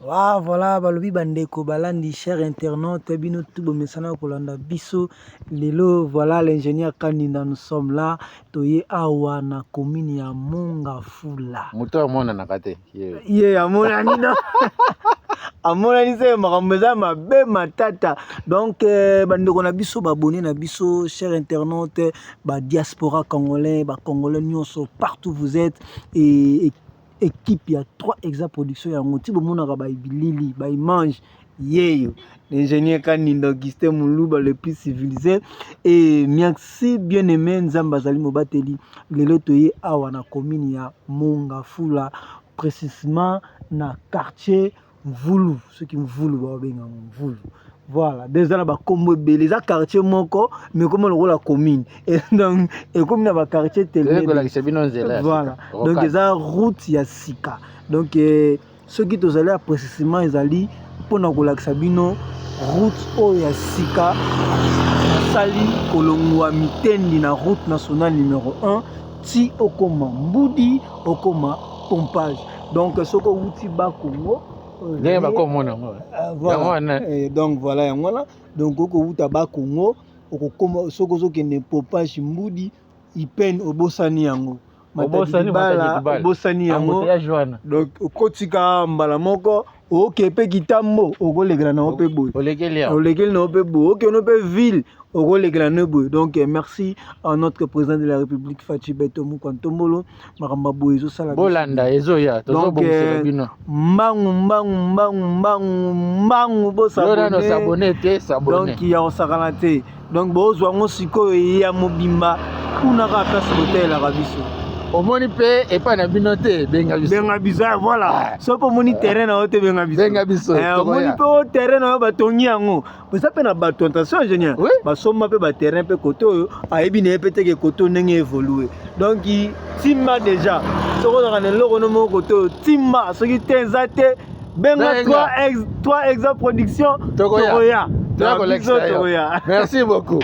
Ah, voilà, balobi bandeko balandi cher internaute bino tubo mesana kolanda biso lelo. Voilà l'ingénieur Kaninda, nous sommes là toye awa na commune ya Mongafula. Muto amona nakate ye amona nino amona ni se makambo eza mabe matata. Donc bandeko na biso babone na biso cher internaute ba diaspora congolais, ba congolais nyonso partout vous êtes, et équipe il y a 3 exa production ya ngoti bomonaka ba bilili ba image yeyo l'ingénieur Kaninda Augustin Muluba le plus civilisé. Et merci bien aimé nzamba azali mobateli lelo toye awa na commune ya Mongafula, précisément na quartier Mvulu, ceux qui Mvulu ba benga Mvulu. Voilà, déjà là ba kombo belé za quartier moko mais comment le rôle la commune et donc et comme na ba quartier télé. Voilà, donc déjà route ya sika. Donc ceux qui tous allés précisément ils allient pour na kolakisa bino route o ya sika sali kolongwa mitendi na route nationale numéro 1 ti okoma mbudi okoma pompage. Donc soko wuti ba Congo donc voilà yango. Donc oko wuta ba Congo okoma soko zokende pompage mbudi ipen obosani yango obosani yango. Donc okotika mbala moko okepe kitambo okolegela na ope boy olekeli na ope boy oke no pe ville okolegela na boy. Donc merci à notre président de la République Fachi Beto Mukantombolo makamba boy ezo sala bolanda ezoya tozo bomusela bino mbangu bo sabone te sabone. Donc ya osakana te. Donc bozwa ngo sikoyo ya mobimba kuna ka place hotel la biso omoni pe epa na bino te benga biso. Voilà, soko moni terrain na ote benga biso omoni pe o terrain na batongi yango pesa pe na bato attention ingénieur basoma pe ba terrain pe côté oyo ayebi na pe te ke côté ndenge évoluer. Donc timma déjà soko na kana loko no mo côté timma soki tenzate benga 3 exa production tokoya. Merci beaucoup.